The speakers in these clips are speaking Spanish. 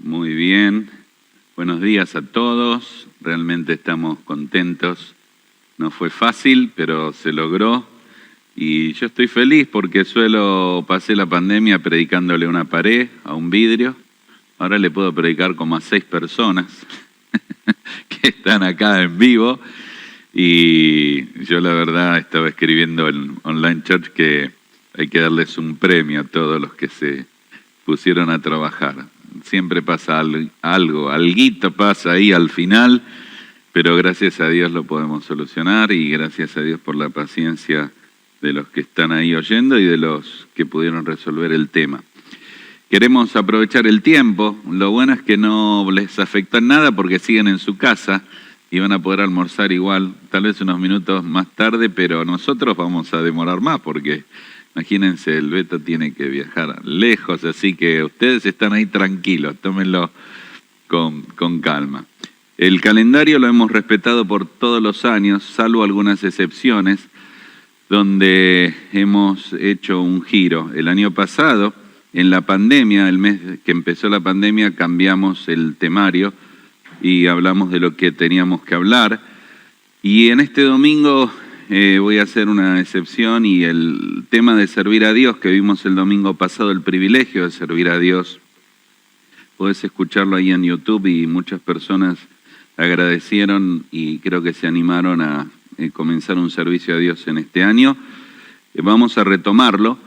Muy bien. Buenos días a todos. Realmente estamos contentos. No fue fácil, pero se logró. Y yo estoy feliz porque pasé la pandemia predicándole a una pared, a un vidrio. Ahora le puedo predicar como a 6 personas que están acá en vivo. Y yo la verdad estaba escribiendo en Online Church que hay que darles un premio a todos los que se pusieron a trabajar. Siempre pasa alguito pasa ahí al final, pero gracias a Dios lo podemos solucionar y gracias a Dios por la paciencia de los que están ahí oyendo y de los que pudieron resolver el tema. Queremos aprovechar el tiempo. Lo bueno es que no les afectó en nada porque siguen en su casa y van a poder almorzar igual, tal vez unos minutos más tarde, pero nosotros vamos a demorar más porque imagínense, el Beto tiene que viajar lejos, así que ustedes están ahí tranquilos, tómenlo con calma. El calendario lo hemos respetado por todos los años, salvo algunas excepciones, donde hemos hecho un giro. El año pasado, en la pandemia, el mes que empezó la pandemia, cambiamos el temario y hablamos de lo que teníamos que hablar. Y en este domingo voy a hacer una excepción y el tema de servir a Dios, que vimos el domingo pasado, el privilegio de servir a Dios. Podés escucharlo ahí en YouTube y muchas personas agradecieron y creo que se animaron a comenzar un servicio a Dios en este año. Vamos a retomarlo,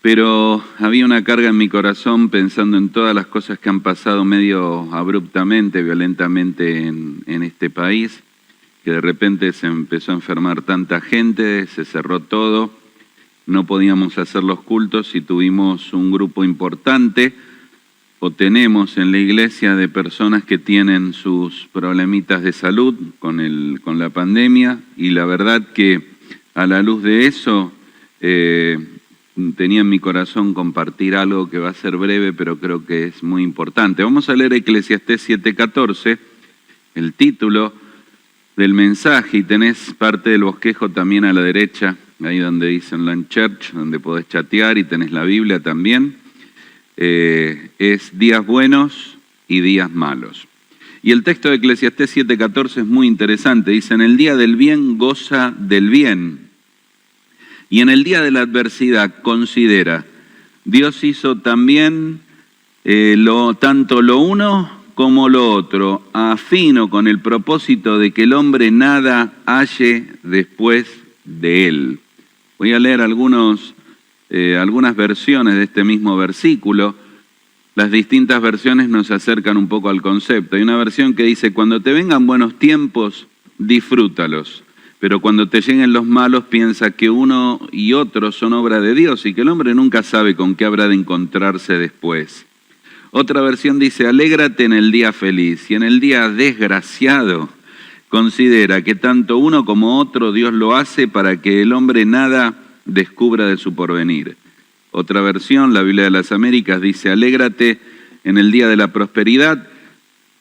pero había una carga en mi corazón pensando en todas las cosas que han pasado medio abruptamente, violentamente en este país, que de repente se empezó a enfermar tanta gente, se cerró todo, no podíamos hacer los cultos y tuvimos un grupo importante, o tenemos en la iglesia, de personas que tienen sus problemitas de salud con la pandemia, y la verdad que a la luz de eso tenía en mi corazón compartir algo que va a ser breve, pero creo que es muy importante. Vamos a leer Eclesiastés 7:14, el título del mensaje, y tenés parte del bosquejo también a la derecha, ahí donde dice Online Church, donde podés chatear, y tenés la Biblia también. Es días buenos y días malos. Y el texto de Eclesiastés 7:14 es muy interesante. Dice: en el día del bien goza del bien, y en el día de la adversidad considera. Dios hizo también tanto lo uno como lo otro, afino con el propósito de que el hombre nada halle después de él. Voy a leer algunas versiones de este mismo versículo. Las distintas versiones nos acercan un poco al concepto. Hay una versión que dice: cuando te vengan buenos tiempos, disfrútalos, pero cuando te lleguen los malos, piensa que uno y otro son obra de Dios y que el hombre nunca sabe con qué habrá de encontrarse después. Otra versión dice: alégrate en el día feliz, y en el día desgraciado considera que tanto uno como otro Dios lo hace para que el hombre nada descubra de su porvenir. Otra versión, la Biblia de las Américas, dice: alégrate en el día de la prosperidad,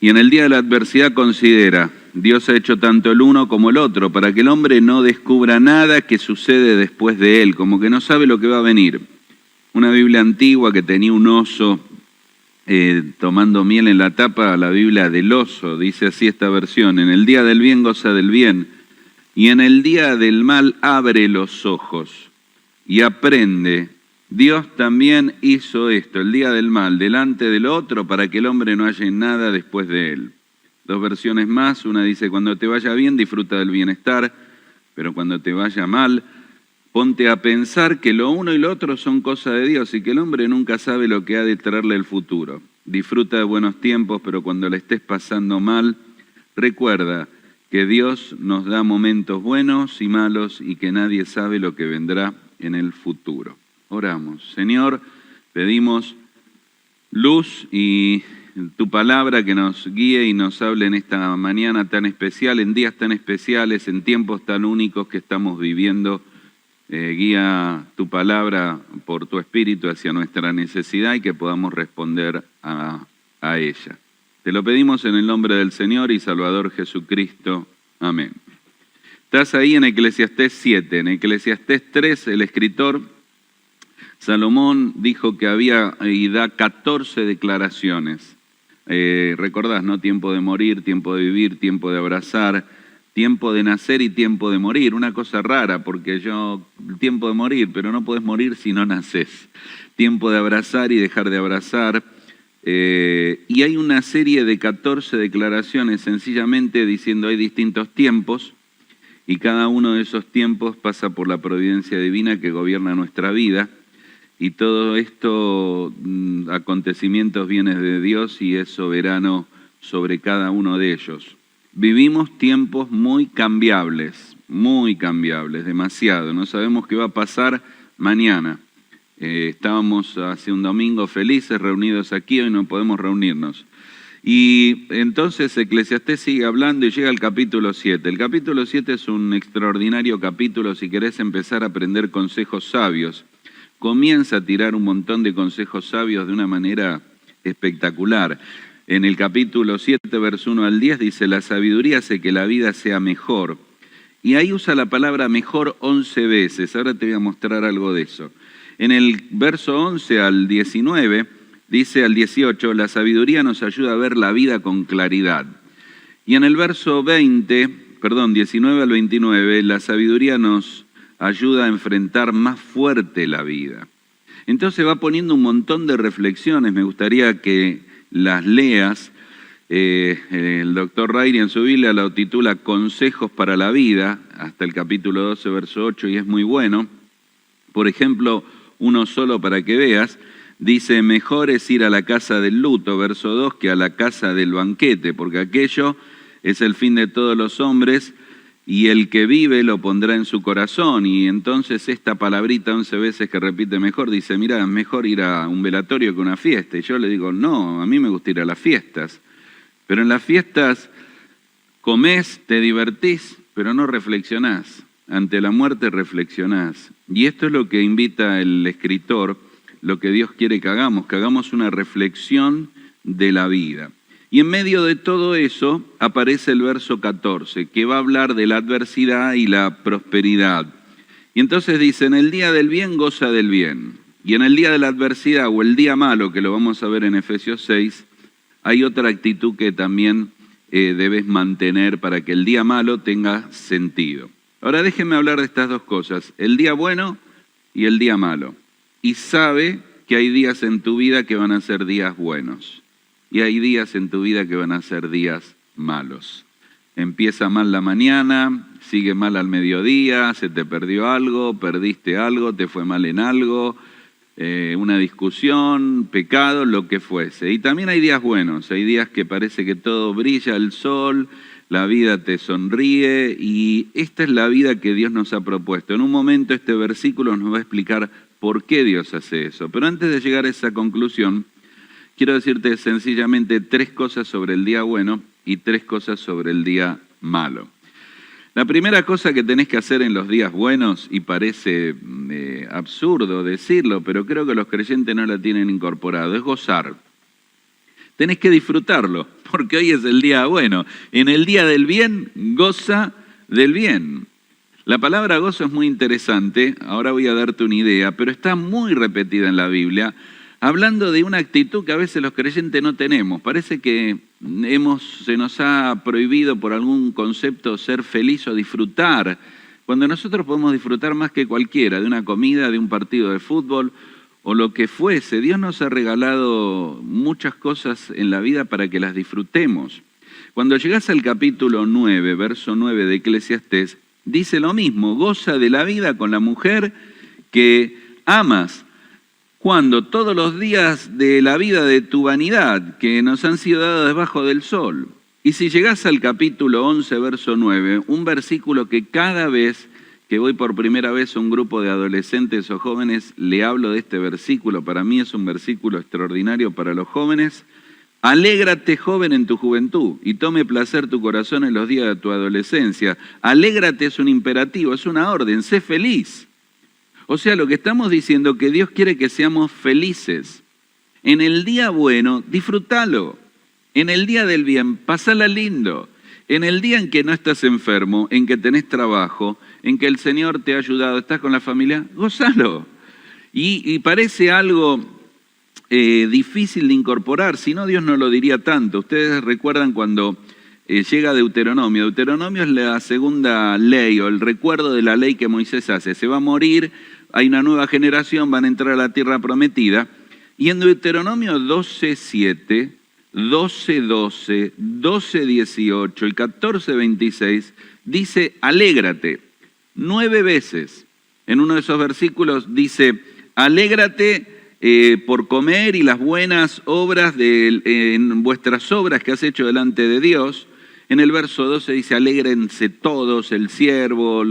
y en el día de la adversidad considera, Dios ha hecho tanto el uno como el otro, para que el hombre no descubra nada que sucede después de él, como que no sabe lo que va a venir. Una Biblia antigua que tenía un oso tomando miel en la tapa, la Biblia del oso, dice así esta versión: en el día del bien goza del bien, y en el día del mal abre los ojos y aprende. Dios también hizo esto, el día del mal, delante del otro, para que el hombre no halle nada después de él. 2 versiones más, una dice: cuando te vaya bien, disfruta del bienestar, pero cuando te vaya mal, ponte a pensar que lo uno y lo otro son cosa de Dios y que el hombre nunca sabe lo que ha de traerle el futuro. Disfruta de buenos tiempos, pero cuando la estés pasando mal, recuerda que Dios nos da momentos buenos y malos y que nadie sabe lo que vendrá en el futuro. Oramos. Señor, pedimos luz y tu palabra que nos guíe y nos hable en esta mañana tan especial, en días tan especiales, en tiempos tan únicos que estamos viviendo. Guía tu palabra por tu espíritu hacia nuestra necesidad y que podamos responder a ella. Te lo pedimos en el nombre del Señor y Salvador Jesucristo. Amén. Estás ahí en Eclesiastés 7. En Eclesiastés 3, el escritor Salomón dijo que había y da 14 declaraciones. Recordás, ¿no? Tiempo de morir, tiempo de vivir, tiempo de abrazar, tiempo de nacer y tiempo de morir. Una cosa rara, porque tiempo de morir, pero no podés morir si no nacés. Tiempo de abrazar y dejar de abrazar. Y hay una serie de 14 declaraciones sencillamente diciendo hay distintos tiempos y cada uno de esos tiempos pasa por la providencia divina que gobierna nuestra vida y todo esto, acontecimientos vienen de Dios y es soberano sobre cada uno de ellos. Vivimos tiempos muy cambiables, demasiado. No sabemos qué va a pasar mañana. Estábamos hace un domingo felices reunidos aquí, hoy no podemos reunirnos. Y entonces Eclesiastés sigue hablando y llega al capítulo 7. El capítulo 7 es un extraordinario capítulo si querés empezar a aprender consejos sabios. Comienza a tirar un montón de consejos sabios de una manera espectacular. En el capítulo 7, verso 1 al 10, dice, la sabiduría hace que la vida sea mejor. Y ahí usa la palabra mejor 11 veces. Ahora te voy a mostrar algo de eso. En el verso 11 al 19, dice al 18, la sabiduría nos ayuda a ver la vida con claridad. Y en el verso 19 al 29, la sabiduría nos ayuda a enfrentar más fuerte la vida. Entonces va poniendo un montón de reflexiones, me gustaría que las leas. El doctor Rairi en su Biblia lo titula Consejos para la vida, hasta el capítulo 12, verso 8, y es muy bueno. Por ejemplo, uno solo para que veas, dice, mejor es ir a la casa del luto, verso 2, que a la casa del banquete, porque aquello es el fin de todos los hombres, y el que vive lo pondrá en su corazón. Y entonces esta palabrita 11 veces que repite mejor, dice, mira, es mejor ir a un velatorio que una fiesta. Y yo le digo, no, a mí me gusta ir a las fiestas. Pero en las fiestas comés, te divertís, pero no reflexionás. Ante la muerte reflexionás. Y esto es lo que invita el escritor, lo que Dios quiere que hagamos una reflexión de la vida. Y en medio de todo eso aparece el verso 14, que va a hablar de la adversidad y la prosperidad. Y entonces dice, en el día del bien goza del bien. Y en el día de la adversidad o el día malo, que lo vamos a ver en Efesios 6, hay otra actitud que también debes mantener para que el día malo tenga sentido. Ahora déjenme hablar de estas dos cosas, el día bueno y el día malo. Y sabe que hay días en tu vida que van a ser días buenos. Y hay días en tu vida que van a ser días malos. Empieza mal la mañana, sigue mal al mediodía, se te perdió algo, perdiste algo, te fue mal en algo, una discusión, pecado, lo que fuese. Y también hay días buenos, hay días que parece que todo brilla, el sol, la vida te sonríe y esta es la vida que Dios nos ha propuesto. En un momento este versículo nos va a explicar por qué Dios hace eso. Pero antes de llegar a esa conclusión, quiero decirte sencillamente 3 cosas sobre el día bueno y 3 cosas sobre el día malo. La primera cosa que tenés que hacer en los días buenos, y parece absurdo decirlo, pero creo que los creyentes no la tienen incorporado, es gozar. Tenés que disfrutarlo, porque hoy es el día bueno. En el día del bien, goza del bien. La palabra gozo es muy interesante, ahora voy a darte una idea, pero está muy repetida en la Biblia, hablando de una actitud que a veces los creyentes no tenemos. Parece que se nos ha prohibido por algún concepto ser feliz o disfrutar, cuando nosotros podemos disfrutar más que cualquiera, de una comida, de un partido de fútbol o lo que fuese. Dios nos ha regalado muchas cosas en la vida para que las disfrutemos. Cuando llegás al capítulo 9, verso 9 de Eclesiastés, dice lo mismo, goza de la vida con la mujer que amas, cuando todos los días de la vida de tu vanidad, que nos han sido dados debajo del sol. Y si llegás al capítulo 11, verso 9, un versículo que cada vez que voy por primera vez a un grupo de adolescentes o jóvenes, le hablo de este versículo, para mí es un versículo extraordinario para los jóvenes. Alégrate, joven, en tu juventud, y tome placer tu corazón en los días de tu adolescencia. Alégrate es un imperativo, es una orden, sé feliz. O sea, lo que estamos diciendo es que Dios quiere que seamos felices. En el día bueno, disfrútalo. En el día del bien, pasala lindo. En el día en que no estás enfermo, en que tenés trabajo, en que el Señor te ha ayudado, estás con la familia, gózalo. Y parece algo difícil de incorporar, si no Dios no lo diría tanto. Ustedes recuerdan cuando llega Deuteronomio. Deuteronomio es la segunda ley o el recuerdo de la ley que Moisés hace. Se va a morir, hay una nueva generación, van a entrar a la tierra prometida. Y en Deuteronomio 12:7, 12:12, 12:18 y 14:26 dice, alégrate. 9 veces. En uno de esos versículos dice, alégrate por comer y las buenas obras en vuestras obras que has hecho delante de Dios. En el verso 12 dice, alégrense todos, el siervo,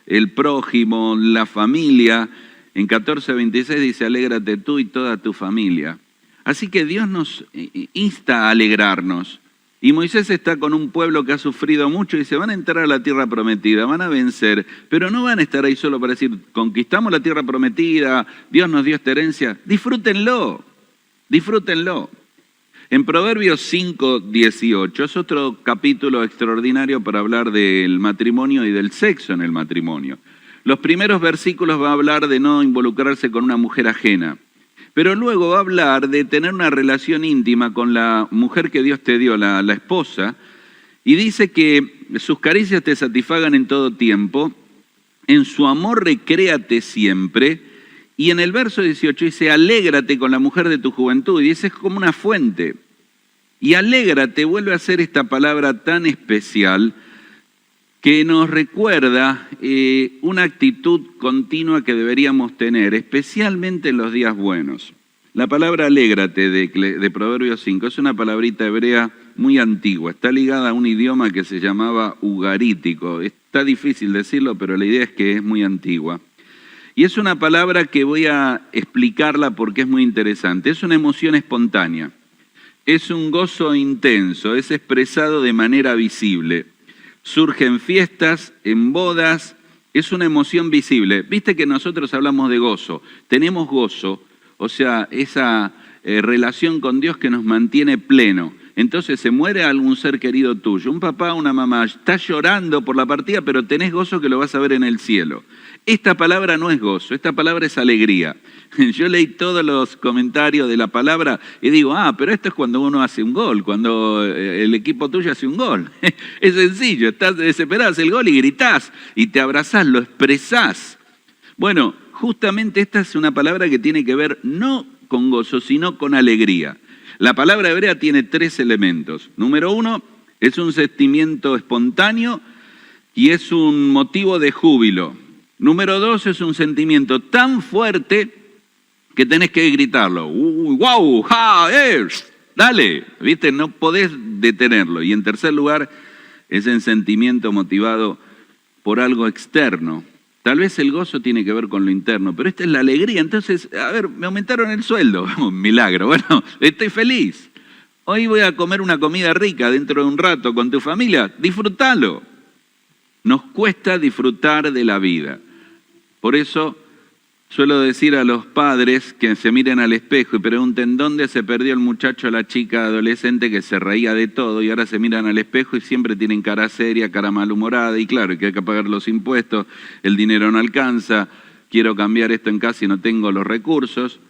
el prójimo, la familia. En 14:26 dice, alégrate tú y toda tu familia. Así que Dios nos insta a alegrarnos. Y Moisés está con un pueblo que ha sufrido mucho y dice, van a entrar a la tierra prometida, van a vencer, pero no van a estar ahí solo para decir, conquistamos la tierra prometida, Dios nos dio esta herencia. Disfrútenlo, disfrútenlo. En Proverbios 5:18 es otro capítulo extraordinario para hablar del matrimonio y del sexo en el matrimonio. Los primeros versículos va a hablar de no involucrarse con una mujer ajena. Pero luego va a hablar de tener una relación íntima con la mujer que Dios te dio, la esposa, y dice que sus caricias te satisfagan en todo tiempo, en su amor recréate siempre, y en el verso 18 dice, alégrate con la mujer de tu juventud, y dice, es como una fuente. Y alégrate vuelve a ser esta palabra tan especial que nos recuerda una actitud continua que deberíamos tener, especialmente en los días buenos. La palabra alégrate de Proverbios 5 es una palabrita hebrea muy antigua, está ligada a un idioma que se llamaba ugarítico. Está difícil decirlo, pero la idea es que es muy antigua. Y es una palabra que voy a explicarla porque es muy interesante. Es una emoción espontánea, es un gozo intenso, es expresado de manera visible. Surge en fiestas, en bodas, es una emoción visible. Viste que nosotros hablamos de gozo, tenemos gozo, o sea, esa relación con Dios que nos mantiene pleno. Entonces se muere algún ser querido tuyo, un papá, una mamá, estás llorando por la partida, pero tenés gozo que lo vas a ver en el cielo. Esta palabra no es gozo, esta palabra es alegría. Yo leí todos los comentarios de la palabra y digo, pero esto es cuando uno hace un gol, cuando el equipo tuyo hace un gol. Es sencillo, estás desesperado, haces el gol y gritás y te abrazás, lo expresás. Bueno, justamente esta es una palabra que tiene que ver no con gozo, sino con alegría. La palabra hebrea tiene 3 elementos. Número 1, es un sentimiento espontáneo y es un motivo de júbilo. Número 2, es un sentimiento tan fuerte que tenés que gritarlo. ¡Wow! ¡Ja! ¡Dale! ¿Viste? No podés detenerlo. Y en tercer lugar, es el sentimiento motivado por algo externo. Tal vez el gozo tiene que ver con lo interno, pero esta es la alegría. Entonces, me aumentaron el sueldo. Un milagro. Bueno, estoy feliz. Hoy voy a comer una comida rica dentro de un rato con tu familia. Disfrútalo. Nos cuesta disfrutar de la vida. Por eso suelo decir a los padres que se miren al espejo y pregunten dónde se perdió el muchacho, la chica adolescente que se reía de todo y ahora se miran al espejo y siempre tienen cara seria, cara malhumorada y claro, que hay que pagar los impuestos, el dinero no alcanza, quiero cambiar esto en casa y no tengo los recursos.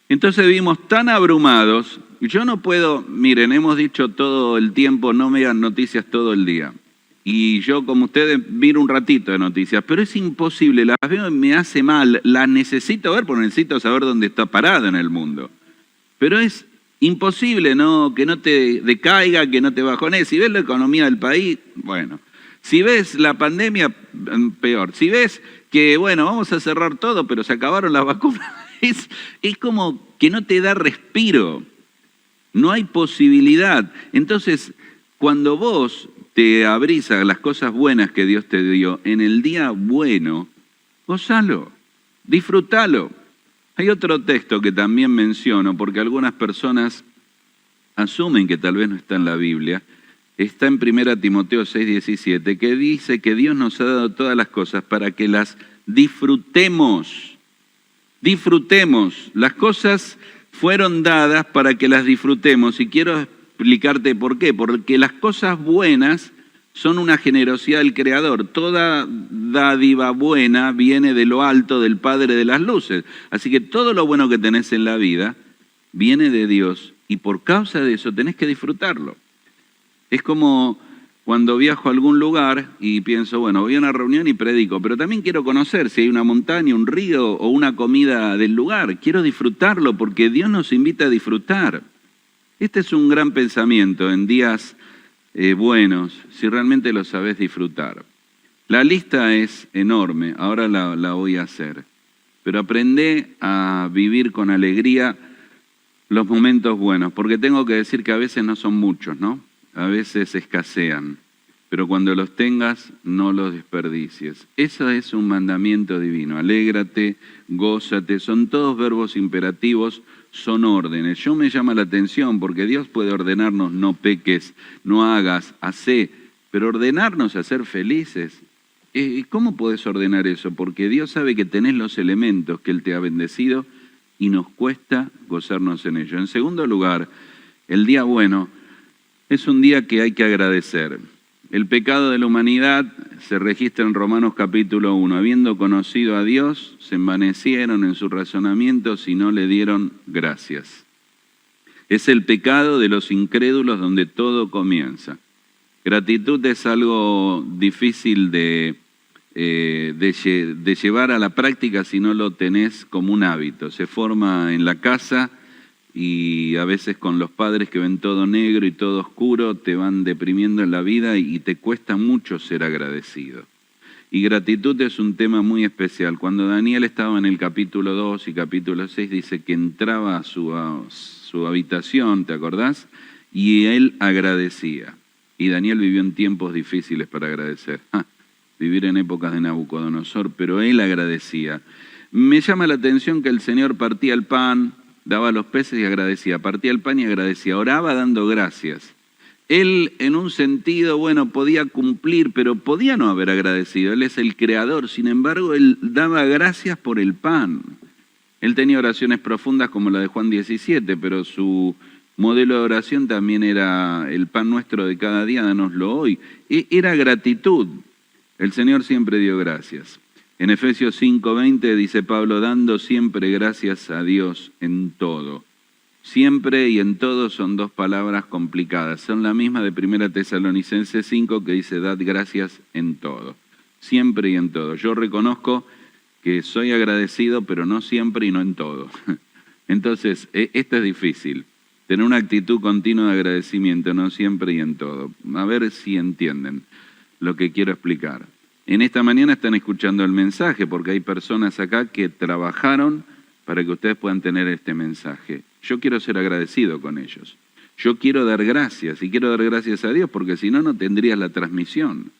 Entonces vivimos tan abrumados, yo no puedo, miren, hemos dicho todo el tiempo, no me vean noticias todo el día. Y yo, como ustedes, miro un ratito de noticias, pero es imposible, las veo y me hace mal, las necesito ver porque necesito saber dónde está parado en el mundo. Pero es imposible que no te decaiga, que no te bajones. Si ves la economía del país, bueno. Si ves la pandemia, peor. Si ves que, vamos a cerrar todo, pero se acabaron las vacunas, es como que no te da respiro. No hay posibilidad. Entonces, cuando vos te abrís a las cosas buenas que Dios te dio, en el día bueno, gozalo, disfrútalo. Hay otro texto que también menciono, porque algunas personas asumen que tal vez no está en la Biblia, está en 1 Timoteo 6:17, que dice que Dios nos ha dado todas las cosas para que las disfrutemos. Disfrutemos, las cosas fueron dadas para que las disfrutemos y quiero explicarte por qué, porque las cosas buenas son una generosidad del Creador. Toda dádiva buena viene de lo alto del Padre de las luces. Así que todo lo bueno que tenés en la vida viene de Dios y por causa de eso tenés que disfrutarlo. Es como cuando viajo a algún lugar y pienso, bueno, voy a una reunión y predico, pero también quiero conocer si hay una montaña, un río o una comida del lugar. Quiero disfrutarlo porque Dios nos invita a disfrutar. Este es un gran pensamiento en días buenos, si realmente lo sabés disfrutar. La lista es enorme, ahora la voy a hacer, pero aprendé a vivir con alegría los momentos buenos, porque tengo que decir que a veces no son muchos, ¿no? A veces escasean, pero cuando los tengas, no los desperdicies. Eso es un mandamiento divino. Alégrate, gózate, son todos verbos imperativos, son órdenes. Yo me llama la atención porque Dios puede ordenarnos no peques, no hagas, hacé, pero ordenarnos a ser felices. ¿Cómo podés ordenar eso? Porque Dios sabe que tenés los elementos que Él te ha bendecido y nos cuesta gozarnos en ello. En segundo lugar, el día bueno es un día que hay que agradecer. El pecado de la humanidad se registra en Romanos capítulo 1. Habiendo conocido a Dios, se envanecieron en sus razonamientos y no le dieron gracias. Es el pecado de los incrédulos donde todo comienza. Gratitud es algo difícil de llevar a la práctica si no lo tenés como un hábito. Se forma en la casa y a veces con los padres que ven todo negro y todo oscuro te van deprimiendo en la vida y te cuesta mucho ser agradecido. Y gratitud es un tema muy especial. Cuando Daniel estaba en el capítulo 2 y capítulo 6 dice que entraba a su habitación, ¿te acordás? Y él agradecía. Y Daniel vivió en tiempos difíciles para agradecer. Vivir en épocas de Nabucodonosor, pero él agradecía. Me llama la atención que el Señor partía el pan, daba los peces y agradecía, partía el pan y agradecía, oraba dando gracias. Él en un sentido, bueno, podía cumplir, pero podía no haber agradecido. Él es el creador, sin embargo, él daba gracias por el pan. Él tenía oraciones profundas como la de Juan 17, pero su modelo de oración también era el pan nuestro de cada día, danoslo hoy. Era gratitud. El Señor siempre dio gracias. En Efesios 5:20 dice Pablo, dando siempre gracias a Dios en todo. Siempre y en todo son dos palabras complicadas. Son la misma de 1 Tesalonicenses 5 que dice, dad gracias en todo. Siempre y en todo. Yo reconozco que soy agradecido, pero no siempre y no en todo. Entonces, esto es difícil. Tener una actitud continua de agradecimiento, no siempre y en todo. A ver si entienden lo que quiero explicar. En esta mañana están escuchando el mensaje porque hay personas acá que trabajaron para que ustedes puedan tener este mensaje. Yo quiero ser agradecido con ellos. Yo quiero dar gracias y quiero dar gracias a Dios porque si no, no tendrías la transmisión.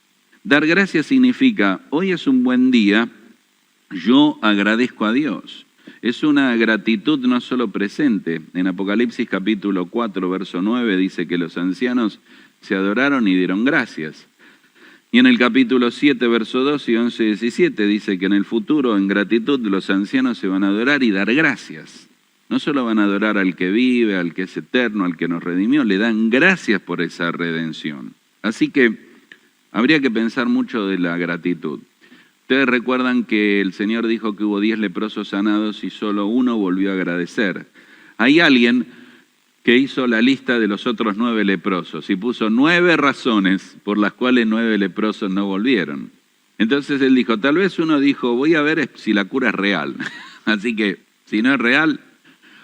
Dar gracias significa, hoy es un buen día, yo agradezco a Dios. Es una gratitud no solo presente. En Apocalipsis capítulo 4, verso 9 dice que los ancianos se adoraron y dieron gracias. Y en el capítulo 7, verso 2 y 11 y 17 dice que en el futuro, en gratitud, los ancianos se van a adorar y dar gracias. No solo van a adorar al que vive, al que es eterno, al que nos redimió, le dan gracias por esa redención. Así que habría que pensar mucho de la gratitud. Ustedes recuerdan que el Señor dijo que hubo 10 leprosos sanados y solo uno volvió a agradecer. Hay alguien que hizo la lista de los otros 9 leprosos y puso 9 razones por las cuales 9 leprosos no volvieron. Entonces él dijo, tal vez uno dijo, voy a ver si la cura es real. Así que, si no es real,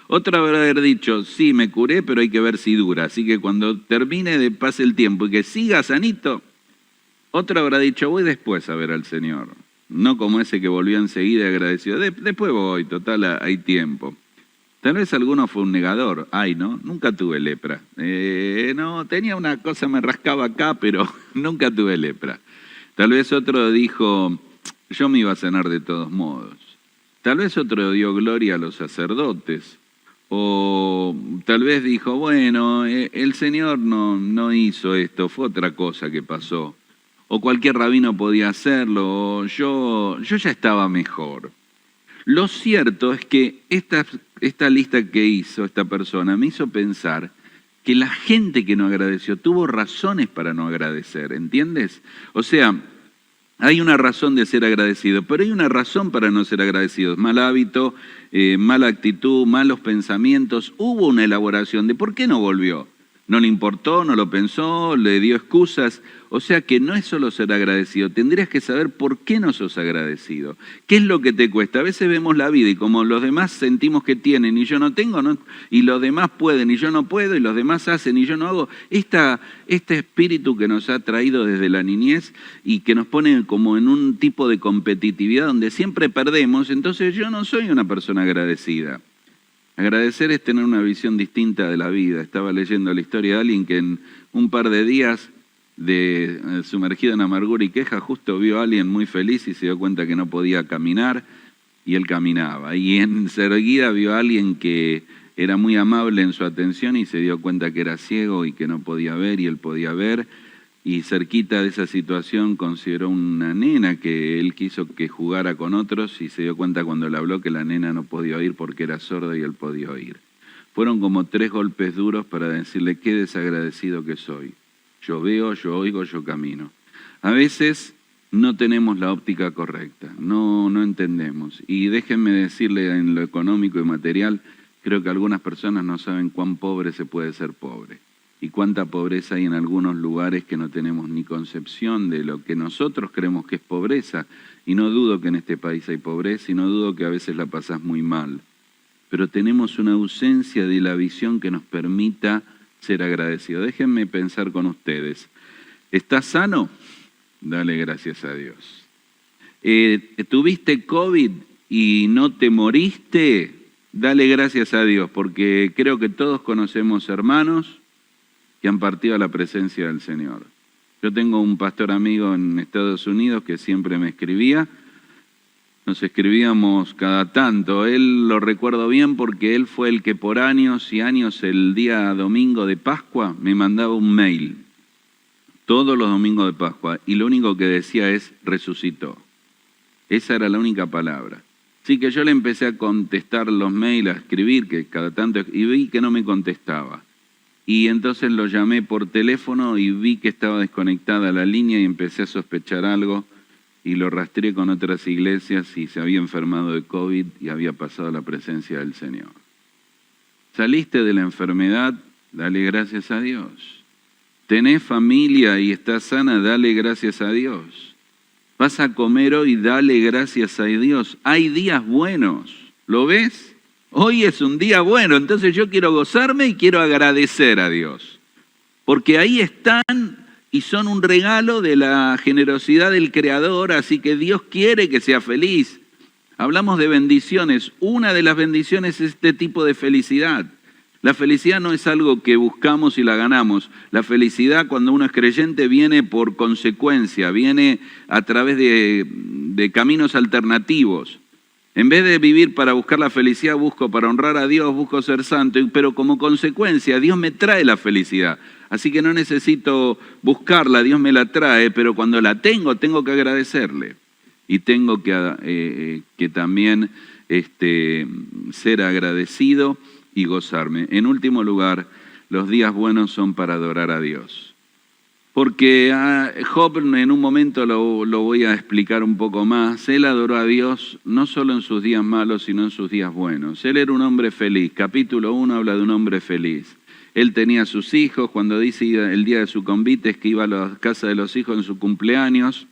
otro habrá haber dicho, sí, me curé, pero hay que ver si dura. Así que cuando termine, pase el tiempo y que siga sanito, otro habrá dicho, voy después a ver al Señor. No como ese que volvió enseguida y agradeció, después voy, total, hay tiempo. Tal vez alguno fue un negador. Ay, ¿no? Nunca tuve lepra. No, tenía una cosa, me rascaba acá, pero nunca tuve lepra. Tal vez otro dijo, yo me iba a sanar de todos modos. Tal vez otro dio gloria a los sacerdotes. O tal vez dijo, bueno, el Señor no hizo esto, fue otra cosa que pasó. O cualquier rabino podía hacerlo, o yo ya estaba mejor. Lo cierto es que esta lista que hizo esta persona me hizo pensar que la gente que no agradeció tuvo razones para no agradecer, ¿entiendes? O sea, Hay una razón de ser agradecido, pero hay una razón para no ser agradecidos. Mal hábito, mala actitud, malos pensamientos. Hubo una elaboración de por qué no volvió. No le importó, no lo pensó, le dio excusas. O sea que no es solo ser agradecido, tendrías que saber por qué no sos agradecido. ¿Qué es lo que te cuesta? A veces vemos la vida y como los demás sentimos que tienen y yo no tengo, ¿no? Y los demás pueden y yo no puedo, y los demás hacen y yo no hago. Este espíritu que nos ha traído desde la niñez y que nos pone como en un tipo de competitividad donde siempre perdemos, entonces yo no soy una persona agradecida. Agradecer es tener una visión distinta de la vida. Estaba leyendo la historia de alguien que en un par de días sumergido en amargura y queja, justo vio a alguien muy feliz y se dio cuenta que no podía caminar y él caminaba. Y enseguida vio a alguien que era muy amable en su atención y se dio cuenta que era ciego y que no podía ver y él podía ver. Y cerquita de esa situación consideró una nena que él quiso que jugara con otros y se dio cuenta cuando le habló que la nena no podía oír porque era sorda y él podía oír. Fueron como 3 golpes duros para decirle qué desagradecido que soy. Yo veo, yo oigo, yo camino. A veces no tenemos la óptica correcta, no entendemos. Y déjenme decirle en lo económico y material, creo que algunas personas no saben cuán pobre se puede ser pobre. Y cuánta pobreza hay en algunos lugares que no tenemos ni concepción de lo que nosotros creemos que es pobreza. Y no dudo que en este país hay pobreza y no dudo que a veces la pasás muy mal. Pero tenemos una ausencia de la visión que nos permita ser agradecido. Déjenme pensar con ustedes. ¿Estás sano? Dale gracias a Dios. ¿Tuviste COVID y no te moriste? Dale gracias a Dios, porque creo que todos conocemos hermanos que han partido a la presencia del Señor. Yo tengo un pastor amigo en Estados Unidos que siempre me escribía. Nos escribíamos cada tanto. Él lo recuerdo bien porque él fue el que por años y años, el día domingo de Pascua, me mandaba un mail. Todos los domingos de Pascua. Y lo único que decía es, resucitó. Esa era la única palabra. Así que yo le empecé a contestar los mails, a escribir, que cada tanto, y vi que no me contestaba. Y entonces lo llamé por teléfono y vi que estaba desconectada la línea y empecé a sospechar algo. Y lo rastreé con otras iglesias y se había enfermado de COVID y había pasado a la presencia del Señor. ¿Saliste de la enfermedad? Dale gracias a Dios. ¿Tenés familia y estás sana? Dale gracias a Dios. ¿Vas a comer hoy? Dale gracias a Dios. Hay días buenos, ¿lo ves? Hoy es un día bueno, entonces yo quiero gozarme y quiero agradecer a Dios. Porque ahí están y son un regalo de la generosidad del Creador, así que Dios quiere que sea feliz. Hablamos de bendiciones. Una de las bendiciones es este tipo de felicidad. La felicidad no es algo que buscamos y la ganamos. La felicidad, cuando uno es creyente, viene por consecuencia, viene a través de caminos alternativos. En vez de vivir para buscar la felicidad, busco para honrar a Dios, busco ser santo, pero como consecuencia Dios me trae la felicidad. Así que no necesito buscarla, Dios me la trae, pero cuando la tengo que agradecerle. Y tengo que también ser agradecido y gozarme. En último lugar, los días buenos son para adorar a Dios. Porque Job en un momento lo voy a explicar un poco más. Él adoró a Dios no solo en sus días malos, sino en sus días buenos. Él era un hombre feliz. Capítulo 1 habla de un hombre feliz. Él tenía sus hijos, cuando dice el día de su convite es que iba a la casa de los hijos en su cumpleaños,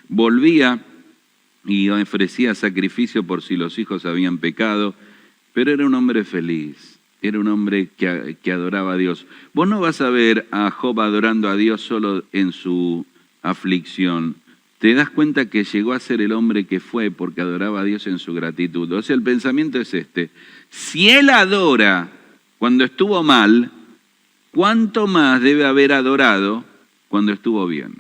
volvía y ofrecía sacrificio por si los hijos habían pecado, pero era un hombre feliz, era un hombre que adoraba a Dios. Vos no vas a ver a Job adorando a Dios solo en su aflicción, te das cuenta que llegó a ser el hombre que fue porque adoraba a Dios en su gratitud. O sea, el pensamiento es este, si él adora cuando estuvo mal, ¿cuánto más debe haber adorado cuando estuvo bien?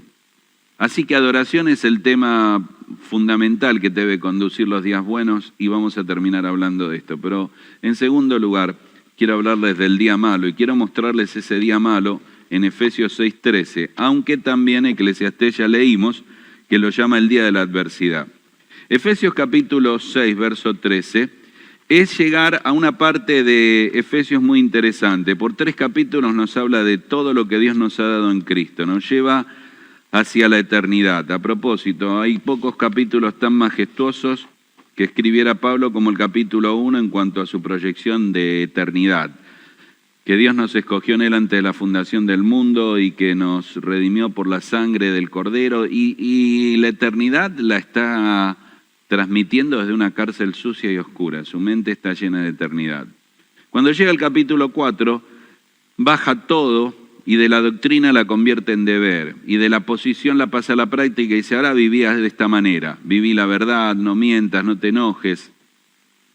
Así que adoración es el tema fundamental que debe conducir los días buenos y vamos a terminar hablando de esto. Pero en segundo lugar, quiero hablarles del día malo y quiero mostrarles ese día malo en Efesios 6:13, aunque también Eclesiastés ya leímos que lo llama el día de la adversidad. Efesios capítulo 6, verso 13, es llegar a una parte de Efesios muy interesante. Por 3 capítulos nos habla de todo lo que Dios nos ha dado en Cristo. Nos lleva hacia la eternidad. A propósito, hay pocos capítulos tan majestuosos que escribiera Pablo como el capítulo 1 en cuanto a su proyección de eternidad. Que Dios nos escogió en él antes de la fundación del mundo y que nos redimió por la sangre del Cordero y la eternidad la está transmitiendo desde una cárcel sucia y oscura. Su mente está llena de eternidad. Cuando llega el capítulo 4, baja todo y de la doctrina la convierte en deber y de la posición la pasa a la práctica y dice, ahora vivías de esta manera, viví la verdad, no mientas, no te enojes.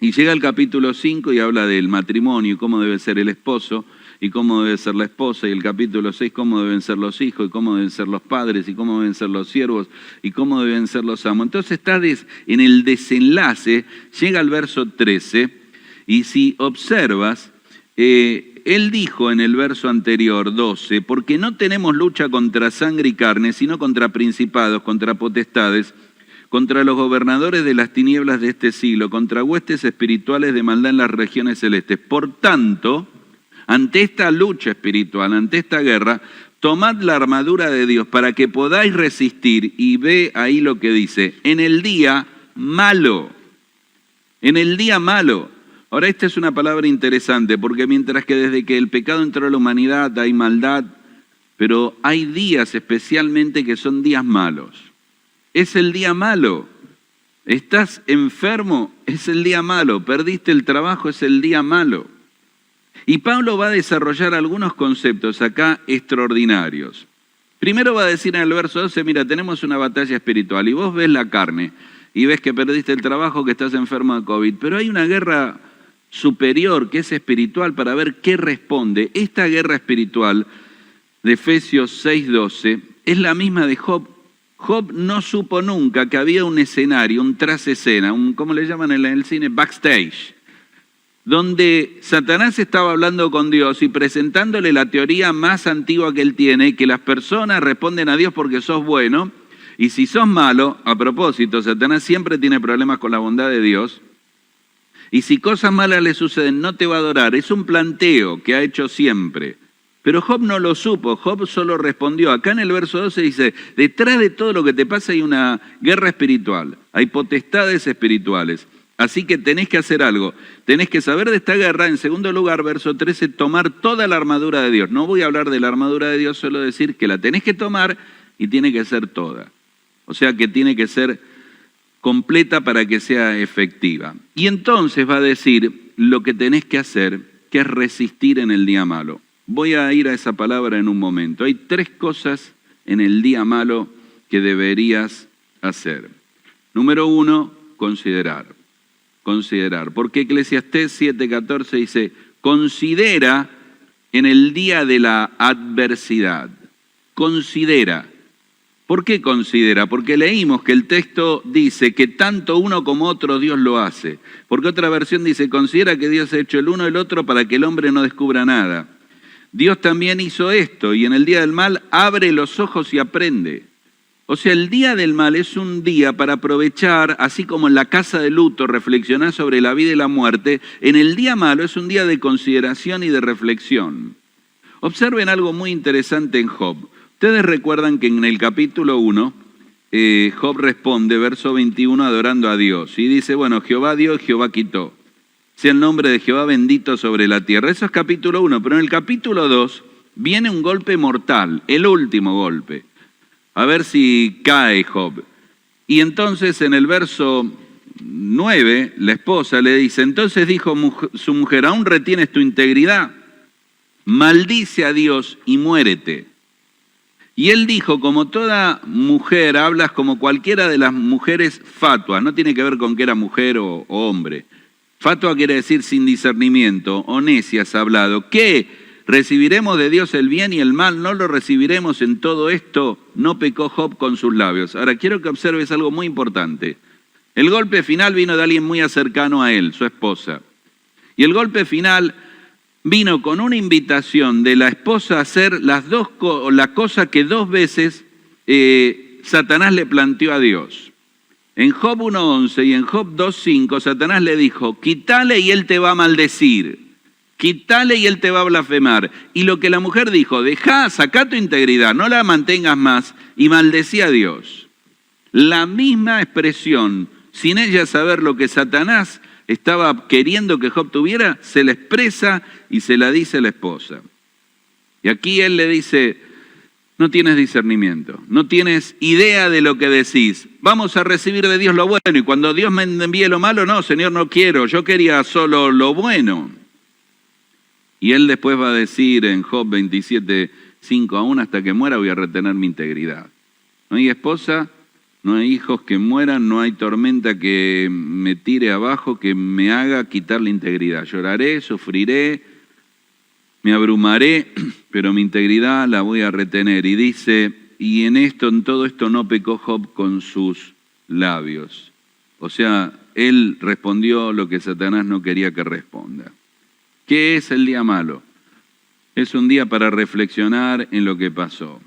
Y llega el capítulo 5 y habla del matrimonio y cómo debe ser el esposo y cómo debe ser la esposa, y el capítulo 6 cómo deben ser los hijos y cómo deben ser los padres y cómo deben ser los siervos y cómo deben ser los amos. Entonces está en el desenlace, llega al verso 13 y si observas, él dijo en el verso anterior, 12, porque no tenemos lucha contra sangre y carne, sino contra principados, contra potestades, contra los gobernadores de las tinieblas de este siglo, contra huestes espirituales de maldad en las regiones celestes. Por tanto, ante esta lucha espiritual, ante esta guerra, tomad la armadura de Dios para que podáis resistir, y ve ahí lo que dice, en el día malo, en el día malo. Ahora, esta es una palabra interesante, porque mientras que desde que el pecado entró a la humanidad hay maldad, pero hay días especialmente que son días malos. Es el día malo. Estás enfermo, es el día malo. Perdiste el trabajo, es el día malo. Y Pablo va a desarrollar algunos conceptos acá extraordinarios. Primero va a decir en el verso 12, mira, tenemos una batalla espiritual y vos ves la carne y ves que perdiste el trabajo, que estás enfermo de COVID, pero hay una guerra superior que es espiritual para ver qué responde. Esta guerra espiritual de Efesios 6:12 es la misma de Job. Job no supo nunca que había un escenario, un trasescena, ¿cómo le llaman en el cine? Backstage, donde Satanás estaba hablando con Dios y presentándole la teoría más antigua que él tiene, que las personas responden a Dios porque sos bueno, y si sos malo, a propósito, Satanás siempre tiene problemas con la bondad de Dios, y si cosas malas le suceden, no te va a adorar. Es un planteo que ha hecho siempre. Pero Job no lo supo, Job solo respondió. Acá en el verso 12 dice, detrás de todo lo que te pasa hay una guerra espiritual, hay potestades espirituales. Así que tenés que hacer algo, tenés que saber de esta guerra. En segundo lugar, verso 13, tomar toda la armadura de Dios. No voy a hablar de la armadura de Dios, solo decir que la tenés que tomar y tiene que ser toda. O sea que tiene que ser completa para que sea efectiva. Y entonces va a decir lo que tenés que hacer, que es resistir en el día malo. Voy a ir a esa palabra en un momento. Hay 3 cosas en el día malo que deberías hacer. Número 1, considerar. Considerar. Porque Eclesiastés 7:14 dice, considera en el día de la adversidad. Considera. ¿Por qué considera? Porque leímos que el texto dice que tanto uno como otro Dios lo hace. Porque otra versión dice, considera que Dios ha hecho el uno y el otro para que el hombre no descubra nada. Dios también hizo esto y en el día del mal abre los ojos y aprende. O sea, el día del mal es un día para aprovechar, así como en la casa de luto reflexionar sobre la vida y la muerte, en el día malo es un día de consideración y de reflexión. Observen algo muy interesante en Job. Ustedes recuerdan que en el capítulo 1, Job responde, verso 21, adorando a Dios. Y dice, bueno, Jehová dio y Jehová quitó. Sea el nombre de Jehová bendito sobre la tierra. Eso es capítulo 1, pero en el capítulo 2 viene un golpe mortal, el último golpe. A ver si cae Job. Y entonces en el verso 9, la esposa le dice, entonces dijo su mujer, ¿aún retienes tu integridad? Maldice a Dios y muérete. Y él dijo, como toda mujer, hablas como cualquiera de las mujeres fatuas, no tiene que ver con que era mujer o hombre. Fatua quiere decir sin discernimiento, o necia has hablado. ¿Qué? ¿Recibiremos de Dios el bien y el mal? ¿No lo recibiremos en todo esto? No pecó Job con sus labios. Ahora quiero que observes algo muy importante. El golpe final vino de alguien muy cercano a él, su esposa. Y el golpe final vino con una invitación de la esposa a hacer la cosa que 2 veces Satanás le planteó a Dios. En Job 1:11 y en Job 2:5, Satanás le dijo, quítale y él te va a maldecir. quítale y él te va a blasfemar. Y lo que la mujer dijo, dejá, sacá tu integridad, no la mantengas más, y maldecía a Dios. La misma expresión, sin ella saber lo que Satanás estaba queriendo que Job tuviera, se la expresa y se la dice a la esposa. Y aquí él le dice, no tienes discernimiento, no tienes idea de lo que decís. Vamos a recibir de Dios lo bueno y cuando Dios me envíe lo malo, no, Señor, no quiero, yo quería solo lo bueno. Y él después va a decir en Job 27:5, aún hasta que muera voy a retener mi integridad. No hay esposa, no hay hijos que mueran, no hay tormenta que me tire abajo, que me haga quitar la integridad. Lloraré, sufriré, me abrumaré, pero mi integridad la voy a retener. Y dice, y en todo esto no pecó Job con sus labios. O sea, él respondió lo que Satanás no quería que responda. ¿Qué es el día malo? Es un día para reflexionar en lo que pasó.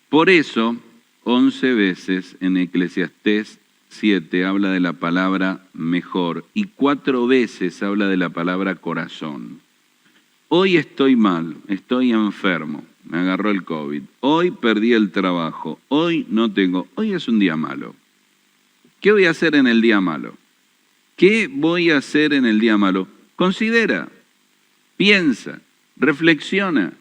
Por eso, 11 veces en Eclesiastés 7 habla de la palabra mejor y 4 veces habla de la palabra corazón. Hoy estoy mal, estoy enfermo, me agarró el COVID. Hoy perdí el trabajo, hoy no tengo, hoy es un día malo. ¿Qué voy a hacer en el día malo? ¿Qué voy a hacer en el día malo? Considera, piensa, reflexiona.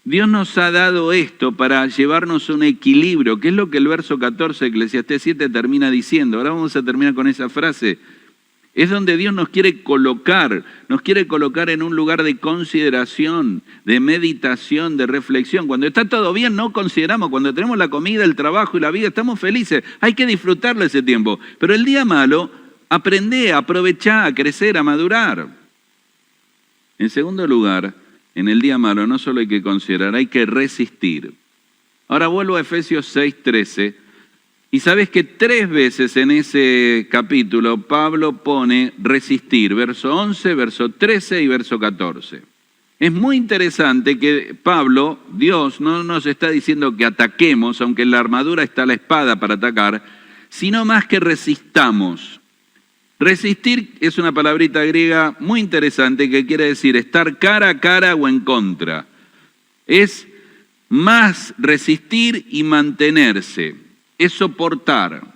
Dios nos ha dado esto para llevarnos un equilibrio, que es lo que el verso 14 de Eclesiastés 7 termina diciendo. Ahora vamos a terminar con esa frase. Es donde Dios nos quiere colocar en un lugar de consideración, de meditación, de reflexión. Cuando está todo bien no consideramos, cuando tenemos la comida, el trabajo y la vida, estamos felices. Hay que disfrutarlo ese tiempo. Pero el día malo, aprende, aprovecha, a crecer, a madurar. En segundo lugar, en el día malo no solo hay que considerar, hay que resistir. Ahora vuelvo a Efesios 6:13. Y sabes que 3 veces en ese capítulo Pablo pone resistir, verso 11, verso 13 y verso 14. Es muy interesante que Pablo, Dios, no nos está diciendo que ataquemos, aunque en la armadura está la espada para atacar, sino más que resistamos. Resistir es una palabrita griega muy interesante que quiere decir estar cara a cara o en contra. Es más resistir y mantenerse. Es soportar.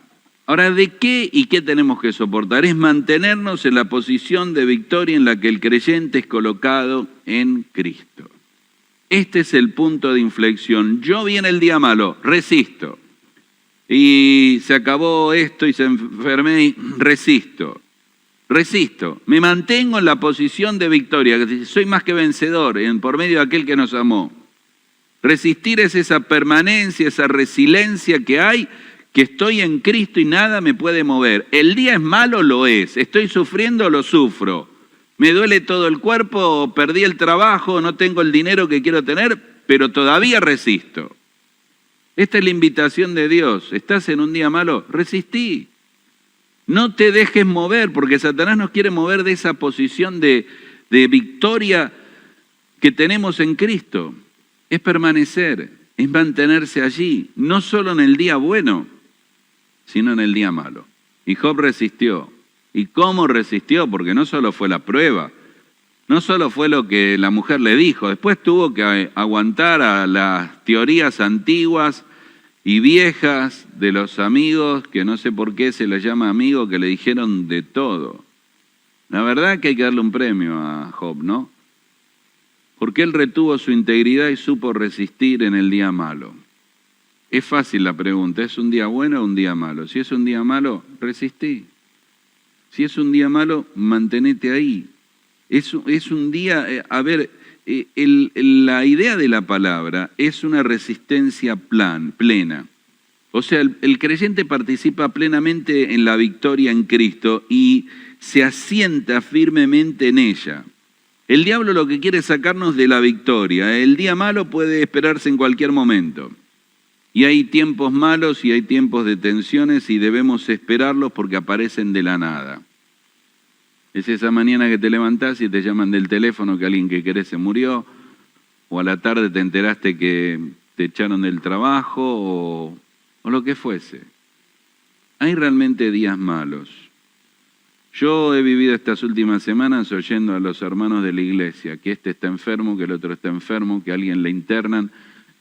Ahora, ¿de qué y qué tenemos que soportar? Es mantenernos en la posición de victoria en la que el creyente es colocado en Cristo. Este es el punto de inflexión. Yo vi en el día malo, resisto. Y se acabó esto y se enfermé y resisto. Resisto. Me mantengo en la posición de victoria. Soy más que vencedor por medio de aquel que nos amó. Resistir es esa permanencia, esa resiliencia que hay, que estoy en Cristo y nada me puede mover. El día es malo, lo es. Estoy sufriendo, lo sufro. Me duele todo el cuerpo, perdí el trabajo, no tengo el dinero que quiero tener, pero todavía resisto. Esta es la invitación de Dios. ¿Estás en un día malo? Resistí. No te dejes mover, porque Satanás nos quiere mover de esa posición de victoria que tenemos en Cristo. Es permanecer, es mantenerse allí, no solo en el día bueno, sino en el día malo. Y Job resistió. ¿Y cómo resistió? Porque no solo fue la prueba, no solo fue lo que la mujer le dijo, después tuvo que aguantar a las teorías antiguas y viejas de los amigos, que no sé por qué se les llama amigos, que le dijeron de todo. La verdad que hay que darle un premio a Job, ¿no? Porque él retuvo su integridad y supo resistir en el día malo. Es fácil la pregunta, ¿es un día bueno o un día malo? Si es un día malo, resistí. Si es un día malo, mantenete ahí. Es un día, la idea de la palabra es una resistencia plena. O sea, el creyente participa plenamente en la victoria en Cristo y se asienta firmemente en ella. El diablo lo que quiere es sacarnos de la victoria. El día malo puede esperarse en cualquier momento. Y hay tiempos malos y hay tiempos de tensiones y debemos esperarlos porque aparecen de la nada. Es esa mañana que te levantás y te llaman del teléfono que alguien que querés se murió, o a la tarde te enteraste que te echaron del trabajo o lo que fuese. Hay realmente días malos. Yo he vivido estas últimas semanas oyendo a los hermanos de la iglesia, que este está enfermo, que el otro está enfermo, que a alguien le internan,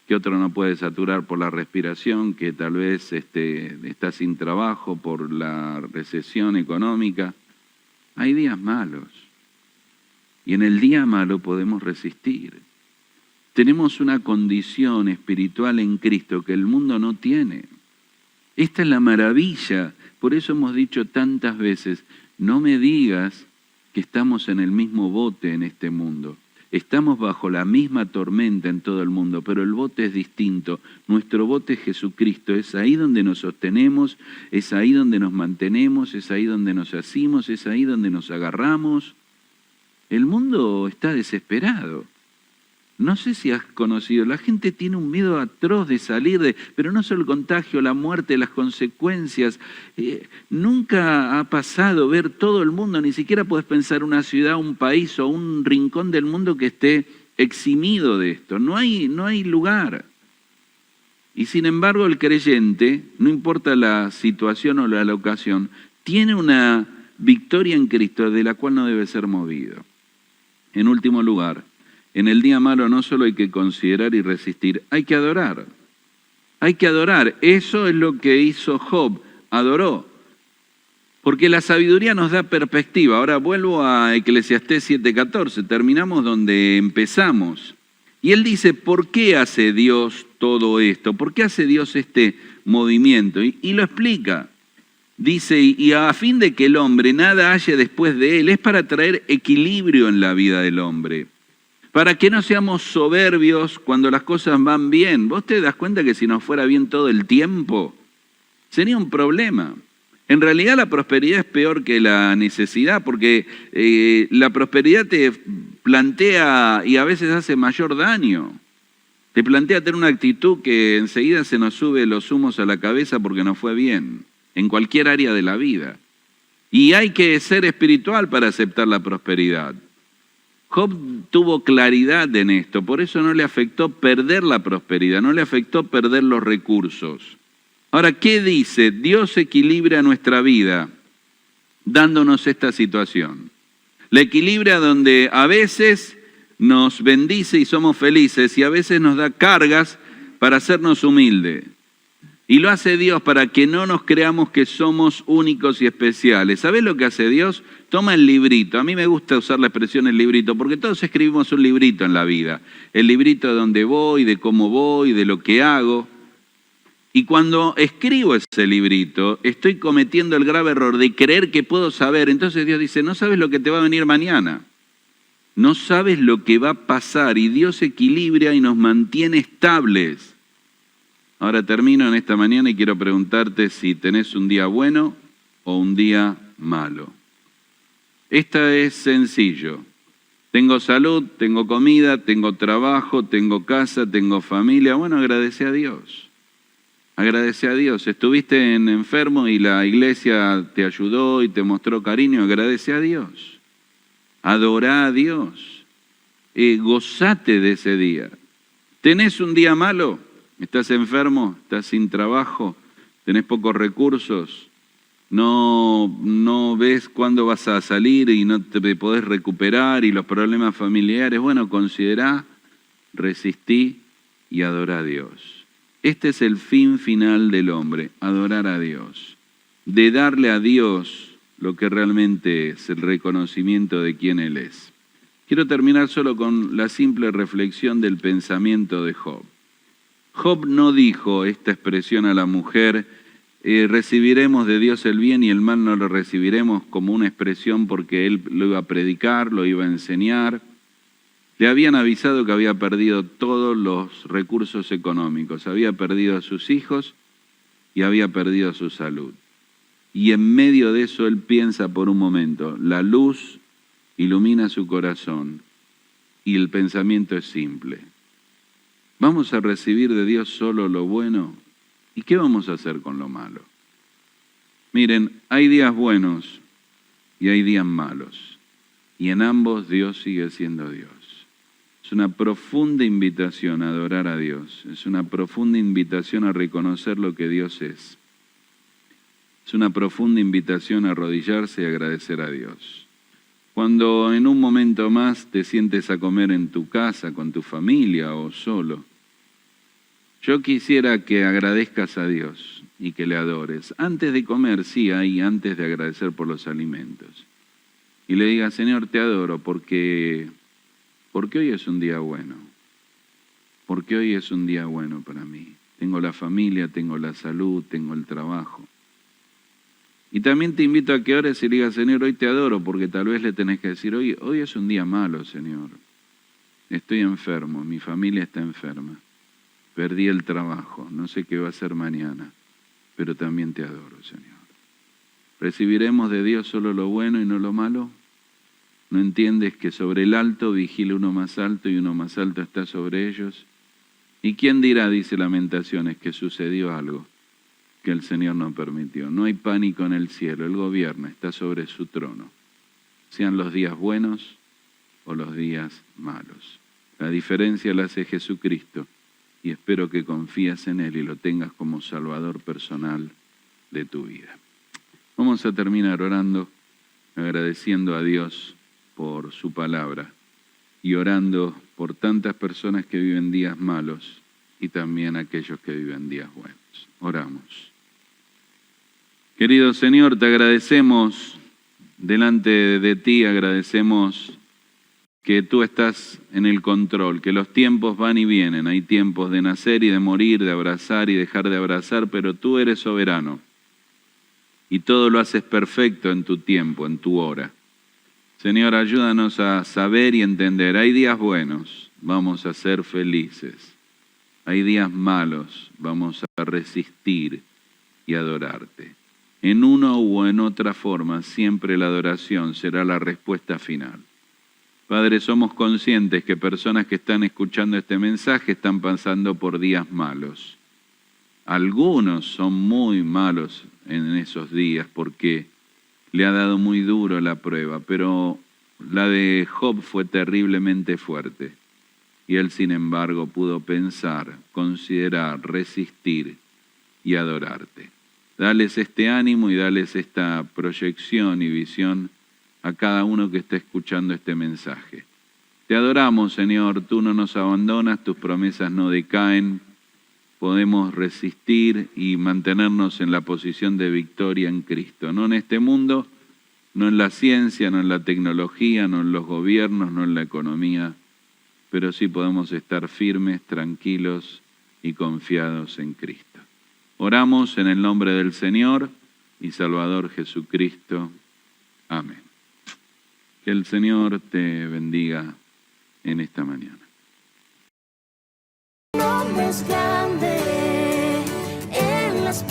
que otro no puede saturar por la respiración, que tal vez está sin trabajo por la recesión económica. Hay días malos. Y en el día malo podemos resistir. Tenemos una condición espiritual en Cristo que el mundo no tiene. Esta es la maravilla. Por eso hemos dicho tantas veces, no me digas que estamos en el mismo bote en este mundo. Estamos bajo la misma tormenta en todo el mundo, pero el bote es distinto. Nuestro bote es Jesucristo. Es ahí donde nos sostenemos, es ahí donde nos mantenemos, es ahí donde nos asimos, es ahí donde nos agarramos. El mundo está desesperado. No sé si has conocido, la gente tiene un miedo atroz de salir, pero no solo el contagio, la muerte, las consecuencias. Nunca ha pasado ver todo el mundo, ni siquiera puedes pensar una ciudad, un país o un rincón del mundo que esté eximido de esto. No hay lugar. Y sin embargo el creyente, no importa la situación o la ocasión, tiene una victoria en Cristo de la cual no debe ser movido. En último lugar, en el día malo no solo hay que considerar y resistir, hay que adorar. Hay que adorar. Eso es lo que hizo Job, adoró. Porque la sabiduría nos da perspectiva. Ahora vuelvo a Eclesiastés 7:14, terminamos donde empezamos. Y él dice, ¿por qué hace Dios todo esto? ¿Por qué hace Dios este movimiento? Y lo explica. Dice, y a fin de que el hombre nada halle después de él, es para traer equilibrio en la vida del hombre. Para que no seamos soberbios cuando las cosas van bien. ¿Vos te das cuenta que si nos fuera bien todo el tiempo, sería un problema? En realidad la prosperidad es peor que la necesidad, porque la prosperidad te plantea y a veces hace mayor daño. Te plantea tener una actitud que enseguida se nos sube los humos a la cabeza porque nos fue bien, en cualquier área de la vida. Y hay que ser espiritual para aceptar la prosperidad. Job tuvo claridad en esto, por eso no le afectó perder la prosperidad, no le afectó perder los recursos. Ahora, ¿qué dice? Dios equilibra nuestra vida dándonos esta situación. La equilibra donde a veces nos bendice y somos felices y a veces nos da cargas para hacernos humildes. Y lo hace Dios para que no nos creamos que somos únicos y especiales. ¿Sabés lo que hace Dios? Toma el librito. A mí me gusta usar la expresión el librito, porque todos escribimos un librito en la vida. El librito de dónde voy, de cómo voy, de lo que hago. Y cuando escribo ese librito, estoy cometiendo el grave error de creer que puedo saber. Entonces Dios dice, no sabes lo que te va a venir mañana. No sabes lo que va a pasar. Y Dios equilibra y nos mantiene estables. Ahora termino en esta mañana y quiero preguntarte si tenés un día bueno o un día malo. Esta es sencillo. Tengo salud, tengo comida, tengo trabajo, tengo casa, tengo familia. Bueno, agradece a Dios. Agradece a Dios. Estuviste enfermo y la iglesia te ayudó y te mostró cariño. Agradece a Dios. Adorá a Dios. Gozate de ese día. ¿Tenés un día malo? ¿Estás enfermo? ¿Estás sin trabajo? ¿Tenés pocos recursos? ¿No ves cuándo vas a salir y no te podés recuperar y los problemas familiares? Bueno, considerá, resistí y adorá a Dios. Este es el fin final del hombre, adorar a Dios. De darle a Dios lo que realmente es el reconocimiento de quién Él es. Quiero terminar solo con la simple reflexión del pensamiento de Job. Job no dijo esta expresión a la mujer, recibiremos de Dios el bien y el mal no lo recibiremos como una expresión porque él lo iba a predicar, lo iba a enseñar. Le habían avisado que había perdido todos los recursos económicos, había perdido a sus hijos y había perdido su salud. Y en medio de eso él piensa por un momento, la luz ilumina su corazón y el pensamiento es simple. ¿Vamos a recibir de Dios solo lo bueno? ¿Y qué vamos a hacer con lo malo? Miren, hay días buenos y hay días malos. Y en ambos Dios sigue siendo Dios. Es una profunda invitación a adorar a Dios. Es una profunda invitación a reconocer lo que Dios es. Es una profunda invitación a arrodillarse y agradecer a Dios. Cuando en un momento más te sientes a comer en tu casa, con tu familia o solo, yo quisiera que agradezcas a Dios y que le adores. Antes de comer, sí, ahí, antes de agradecer por los alimentos. Y le digas, Señor, te adoro porque hoy es un día bueno. Porque hoy es un día bueno para mí. Tengo la familia, tengo la salud, tengo el trabajo. Y también te invito a que ores y le digas, Señor, hoy te adoro, porque tal vez le tenés que decir, hoy es un día malo, Señor. Estoy enfermo, mi familia está enferma. Perdí el trabajo, no sé qué va a ser mañana, pero también te adoro, Señor. ¿Recibiremos de Dios solo lo bueno y no lo malo? ¿No entiendes que sobre el alto vigila uno más alto y uno más alto está sobre ellos? ¿Y quién dirá, dice Lamentaciones, que sucedió algo que el Señor no permitió? No hay pánico en el cielo, Él gobierna, está sobre su trono, sean los días buenos o los días malos. La diferencia la hace Jesucristo y espero que confíes en Él y lo tengas como Salvador personal de tu vida. Vamos a terminar orando, agradeciendo a Dios por su palabra y orando por tantas personas que viven días malos y también aquellos que viven días buenos. Oramos. Querido Señor, te agradecemos delante de ti, agradecemos que tú estás en el control, que los tiempos van y vienen, hay tiempos de nacer y de morir, de abrazar y dejar de abrazar, pero tú eres soberano y todo lo haces perfecto en tu tiempo, en tu hora. Señor, ayúdanos a saber y entender, hay días buenos, vamos a ser felices, hay días malos, vamos a resistir y adorarte. En una u en otra forma, siempre la adoración será la respuesta final. Padre, somos conscientes que personas que están escuchando este mensaje están pasando por días malos. Algunos son muy malos en esos días porque le ha dado muy duro la prueba, pero la de Job fue terriblemente fuerte. Y él, sin embargo, pudo pensar, considerar, resistir y adorarte. Dales este ánimo y dales esta proyección y visión a cada uno que esté escuchando este mensaje. Te adoramos, Señor, tú no nos abandonas, tus promesas no decaen, podemos resistir y mantenernos en la posición de victoria en Cristo, no en este mundo, no en la ciencia, no en la tecnología, no en los gobiernos, no en la economía, pero sí podemos estar firmes, tranquilos y confiados en Cristo. Oramos en el nombre del Señor y Salvador Jesucristo. Amén. Que el Señor te bendiga en esta mañana. Tu nombre es grande en las